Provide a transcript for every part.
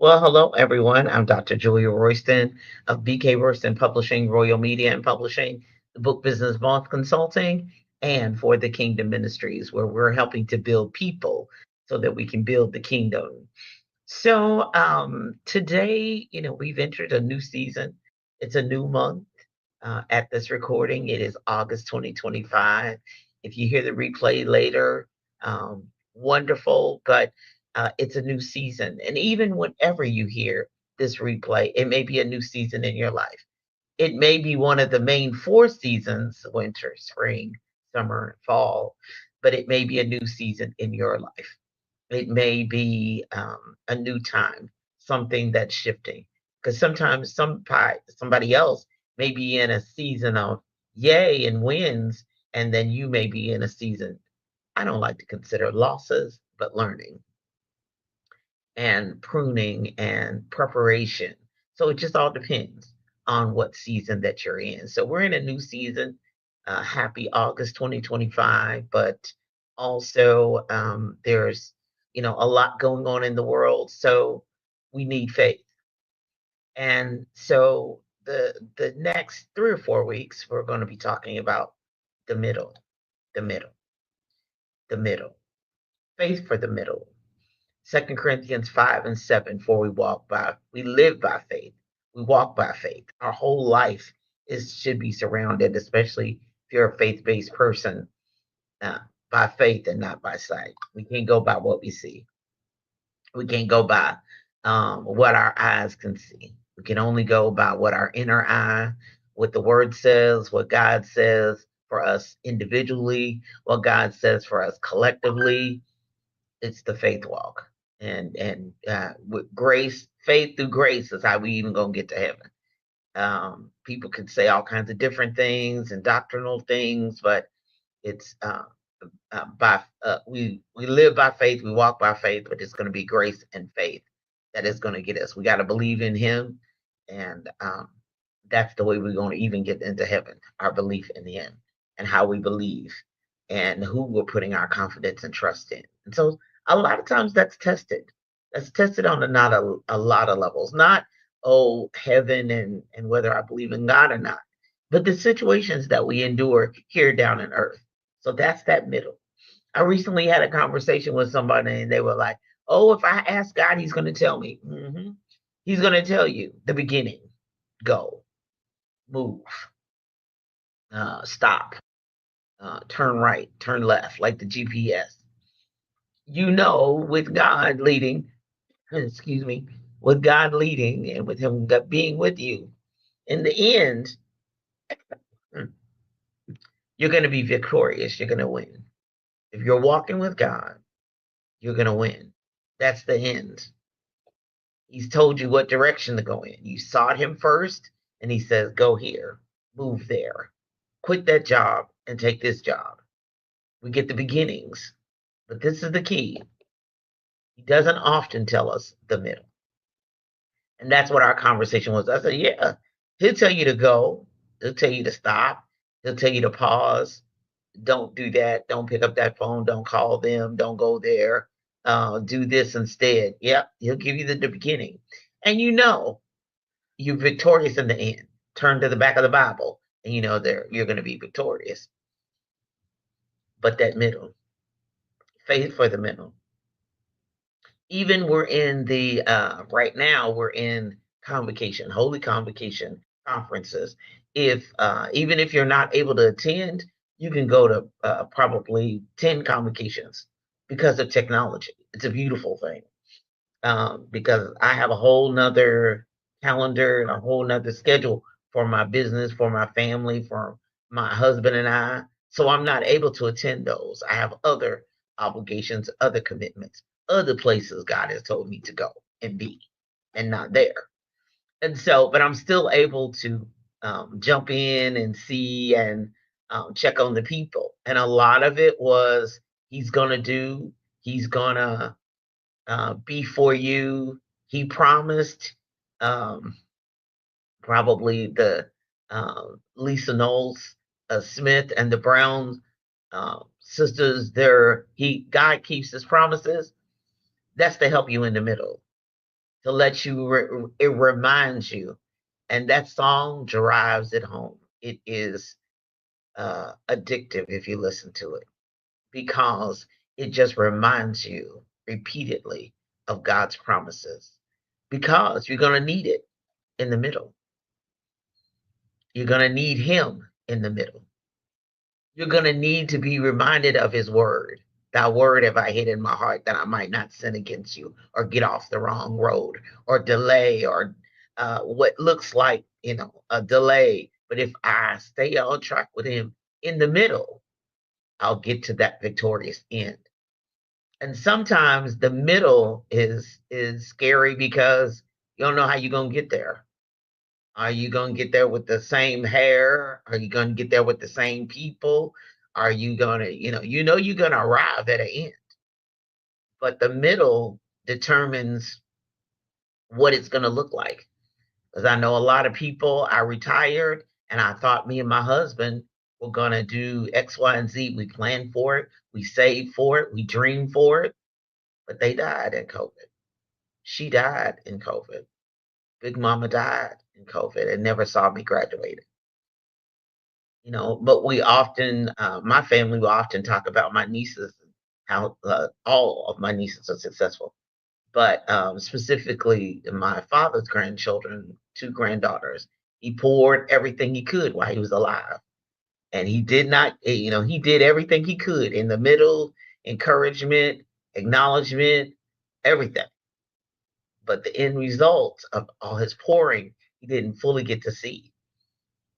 Well, hello, everyone. I'm Dr. Julia Royston of BK Royston Publishing, Royal Media and Publishing, the Book Business Moth Consulting, and for the Kingdom Ministries, where we're helping to build people so that we can build the kingdom. So today, we've entered a new season. It's a new month. At this recording, it is August 2025. If you hear the replay later, wonderful, but it's a new season. And even whenever you hear this replay, it may be a new season in your life. It may be one of the main four seasons: winter, spring, summer, fall, but it may be a new season in your life. It may be a new time, something that's shifting. Because sometimes somebody else may be in a season of yay and wins, and then you may be in a season I don't like to consider losses, but learning and pruning and preparation. So it just all depends on what season that you're in. So we're in a new season. Happy August 2025, but also there's a lot going on in the world, so we need faith. And so the next 3 or 4 weeks, we're going to be talking about the middle, the middle, the middle, faith for the middle. 2 Corinthians 5 and 7, for we live by faith. We walk by faith. Our whole life should be surrounded, especially if you're a faith-based person, uh, by faith and not by sight. We can't go by what we see. We can't go by what our eyes can see. We can only go by what our inner eye, what the word says, what God says for us individually, what God says for us collectively. It's the faith walk. And with grace, faith through grace is how we even gonna get to heaven. People can say all kinds of different things and doctrinal things, but it's by we live by faith, we walk by faith, but it's going to be grace and faith that is going to get us. We got to believe in Him, and that's the way we're going to even get into heaven. Our belief in Him and how we believe, and who we're putting our confidence and trust in. And so, a lot of times, that's tested. That's tested on not a lot of levels. Not heaven and whether I believe in God or not, but the situations that we endure here down in earth. So that's that middle. I recently had a conversation with somebody and they were like, "Oh, if I ask God, He's going to tell me." He's going to tell you the beginning, go, move, stop, turn right, turn left, like the GPS. With God leading, excuse me, with God leading and with Him being with you, in the end, mm, you're going to be victorious. You're going to win. If you're walking with God, you're going to win. That's the end. He's told you what direction to go in. You sought Him first, and He says, go here, move there, quit that job, and take this job. We get the beginnings, but this is the key. He doesn't often tell us the middle. And that's what our conversation was. I said, yeah, He'll tell you to go, He'll tell you to stop, He'll tell you to pause. Don't do that. Don't pick up that phone. Don't call them. Don't go there. Do this instead. Yep, He'll give you the beginning. And you're victorious in the end. Turn to the back of the Bible, and there you're going to be victorious. But that middle, faith for the middle. Even we're in the right now we're in convocation, holy convocation conferences. If even if you're not able to attend, you can go to probably 10 convocations because of technology. It's a beautiful thing. Because I have a whole nother calendar and a whole nother schedule for my business, for my family, for my husband and I. So I'm not able to attend those. I have other obligations, other commitments, other places God has told me to go and be and not there. And so, but I'm still able to jump in and see and check on the people. And a lot of it was he's going to be for you. He promised um, probably the Lisa Knowles Smith and the Brown sisters. God keeps His promises. That's to help you in the middle. to let you, it reminds you. And that song drives it home. It is addictive if you listen to it because it just reminds you repeatedly of God's promises because you're going to need it in the middle. You're going to need Him in the middle. You're going to need to be reminded of His word. Thy word have I hid in my heart that I might not sin against you or get off the wrong road or delay or what looks like, a delay. But if I stay on track with Him in the middle, I'll get to that victorious end. And sometimes the middle is scary because you don't know how you're gonna get there. Are you gonna get there with the same hair? Are you gonna get there with the same people? Are you gonna, you're gonna arrive at an end, but the middle determines what it's gonna look like. Because I know a lot of people, I retired and I thought me and my husband were gonna do X, Y, and Z. We planned for it, we saved for it, we dreamed for it, but they died in COVID. She died in COVID. Big Mama died in COVID and never saw me graduated. But we often, my family will often talk about my nieces, how all of my nieces are successful. But specifically, my father's grandchildren, two granddaughters, he poured everything he could while he was alive. And he did not, he did everything he could in the middle, encouragement, acknowledgement, everything. But the end result of all his pouring, he didn't fully get to see.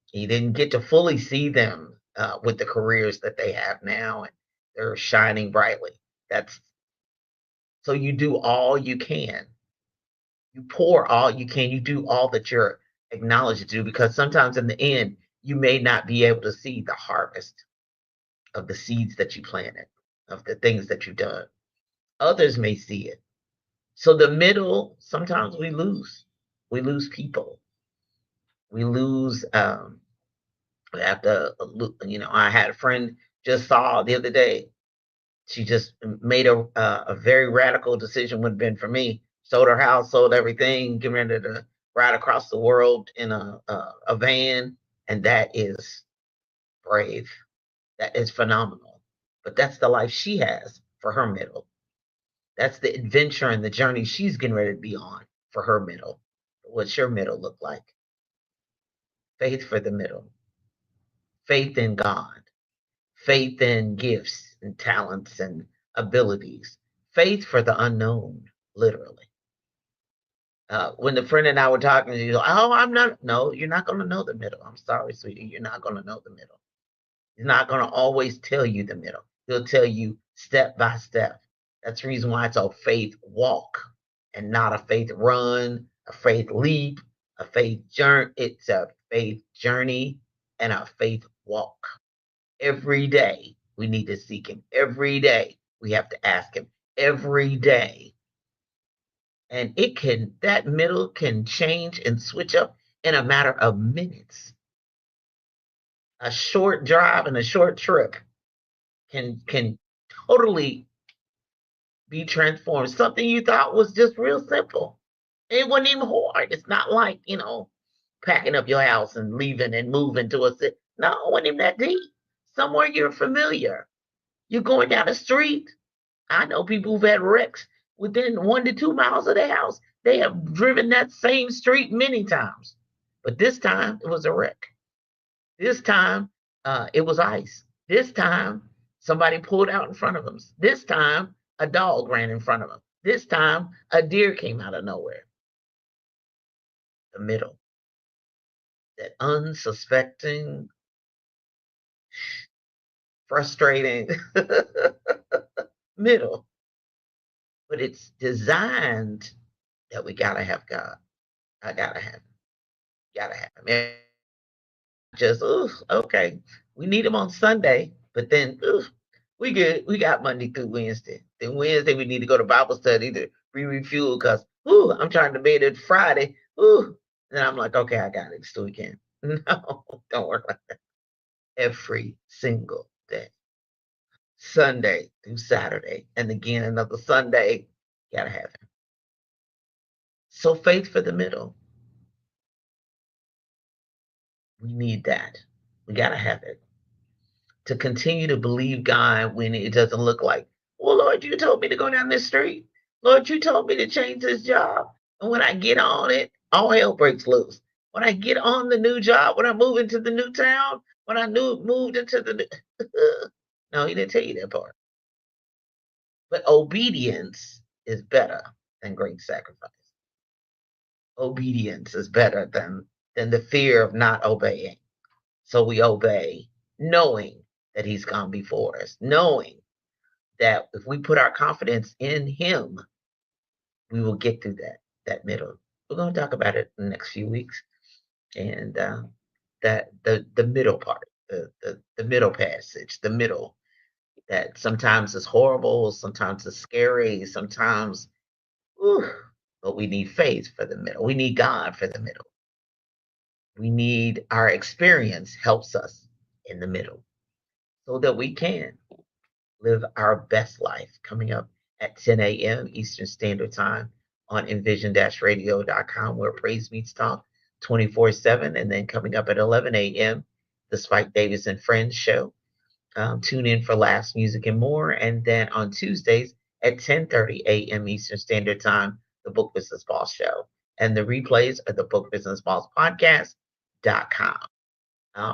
He didn't get to fully see them with the careers that they have now, and they're shining brightly. That's so you do all you can. You pour all you can. You do all that you're acknowledged to do because sometimes in the end, you may not be able to see the harvest of the seeds that you planted, of the things that you've done. Others may see it. So the middle, sometimes we lose. We lose people. We lose we have to, I had a friend just saw the other day. She just made a very radical decision. Would have been for me. Sold her house, sold everything, getting ready to ride across the world in a van, and that is brave. That is phenomenal. But that's the life she has for her middle. That's the adventure and the journey she's getting ready to be on for her middle. What's your middle look like? Faith for the middle. Faith in God. Faith in gifts and talents and abilities. Faith for the unknown, literally. When the friend and I were talking, you go, oh, I'm not. No, you're not going to know the middle. I'm sorry, sweetie. You're not going to know the middle. He's not going to always tell you the middle. He'll tell you step by step. That's the reason why it's a faith walk and not a faith run, a faith leap, a faith journey. It's a faith journey and a faith walk. Every day we need to seek Him. Every day we have to ask Him. Every day. And that middle can change and switch up in a matter of minutes. A short drive and a short trip can totally be transformed. Something you thought was just real simple. It wasn't even hard. It's not like, packing up your house and leaving and moving to a city. No, it wasn't even that deep. Somewhere you're familiar. You're going down the street. I know people who've had wrecks within 1 to 2 miles of their house. They have driven that same street many times. But this time it was a wreck. This time it was ice. This time somebody pulled out in front of them. This time a dog ran in front of them. This time a deer came out of nowhere. The middle. That unsuspecting, frustrating middle. But it's designed that we gotta have God. I gotta have him. Gotta have him. And just, ooh, okay. We need him on Sunday, but then ooh, we good. We got Monday through Wednesday. Then Wednesday we need to go to Bible study to re-refuel because ooh, I'm trying to make it Friday. Ooh. And I'm like, okay, I got it. It's the weekend. No, don't work like that. Every single day. Sunday through Saturday. And again another Sunday. Gotta have him. So faith for the middle. We need that. We got to have it to continue to believe God when it doesn't look like, well, Lord, you told me to go down this street. Lord, you told me to change this job. And when I get on it, all hell breaks loose. When I get on the new job, when I move into the new town, when I moved into the new... No, he didn't tell you that part. But obedience is better than great sacrifice. Obedience is better than the fear of not obeying. So we obey, knowing that he's gone before us, knowing that if we put our confidence in him, we will get through that middle. We're going to talk about it in the next few weeks, and that the middle part, the middle passage, the middle that sometimes is horrible, sometimes it's scary, sometimes, whew, but we need faith for the middle. We need God for the middle. We need our experience helps us in the middle so that we can live our best life. Coming up at 10 a.m. Eastern Standard Time on envision-radio.com, where praise meets talk 24/7. And then coming up at 11 a.m., the Spike Davis and Friends show. Tune in for Laughs, Music, and more. And then on Tuesdays at 10:30 a.m. Eastern Standard Time, the Book Business Boss show. And the replays are the Book Business Boss Podcast.com.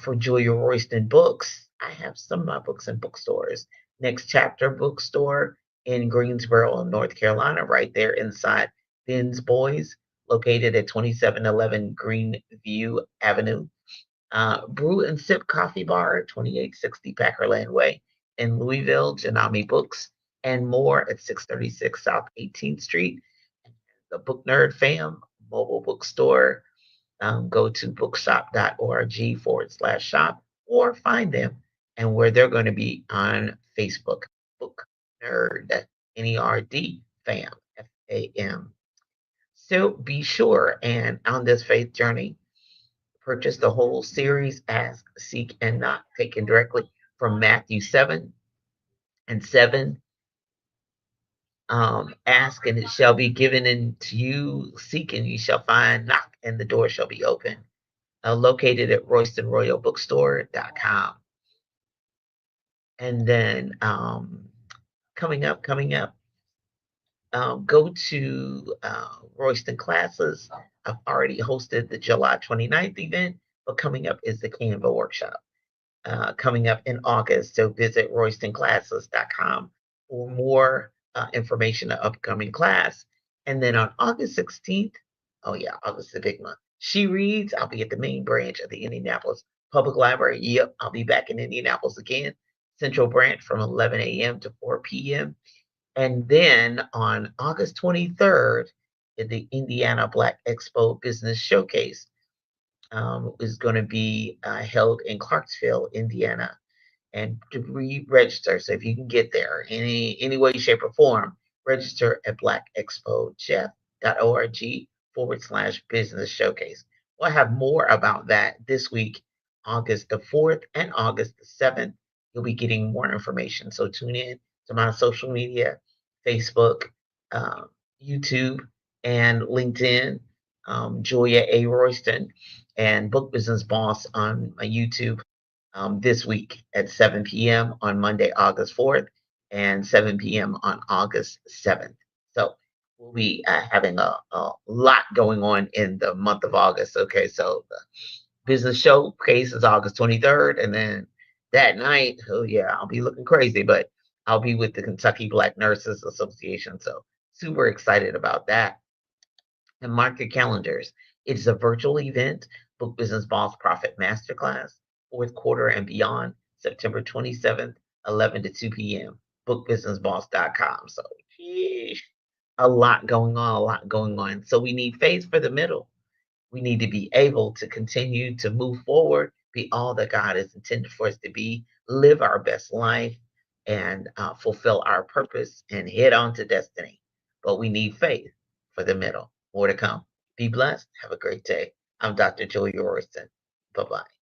For Julia Royston Books, I have some of my books in bookstores. Next Chapter Bookstore in Greensboro, North Carolina, right there inside Ben's Boys, located at 2711 Greenview Avenue. Brew and Sip Coffee Bar, 2860 Packerland Way in Louisville, Janami Books, and more at 636 South 18th Street. The Book Nerd Fam mobile bookstore. Go to bookshop.org/shop or find them and where they're going to be on Facebook. Book Nerd, Nerd Fam, FAM. So be sure and on this faith journey, purchase the whole series, Ask, Seek, and Knock, taken directly from Matthew 7 and 7. Ask and it shall be given unto you. Seek and you shall find. Knock and the door shall be open. Located at RoystonRoyalBookstore.com. And then coming up, go to Royston Classes. I've already hosted the July 29th event, but coming up is the Canva workshop coming up in August. So visit RoystonClasses.com for more information on upcoming class. And then on August 16th, oh yeah, August is a big month. She Reads. I'll be at the main branch of the Indianapolis Public Library. Yep, I'll be back in Indianapolis again. Central Branch from 11 a.m. to 4 p.m. And then on August 23rd, at the Indiana Black Expo Business Showcase is going to be held in Clarksville, Indiana. And to re-register, so if you can get there any way, shape, or form, register at blackexpojeff.org/business showcase. We'll have more about that this week, August the 4th and August the 7th. You'll be getting more information. So tune in to my social media, Facebook, YouTube, and LinkedIn, Julia A. Royston, and Book Business Boss on my YouTube this week at 7 p.m. on Monday, August 4th, and 7 p.m. on August 7th. So we'll be having a lot going on in the month of August. Okay, so the business showcase is August 23rd, and then that night, oh yeah, I'll be looking crazy, but I'll be with the Kentucky Black Nurses Association. So super excited about that. And mark your calendars. It's a virtual event, Book Business Boss Profit Masterclass, fourth quarter and beyond, September 27th, 11 to 2 p.m. bookbusinessboss.com. So, sheesh, a lot going on, a lot going on. So we need faith for the middle. We need to be able to continue to move forward, be all that God has intended for us to be, live our best life, and fulfill our purpose and head on to destiny. But we need faith for the middle. More to come. Be blessed. Have a great day. I'm Dr. Julia Royston. Bye-bye.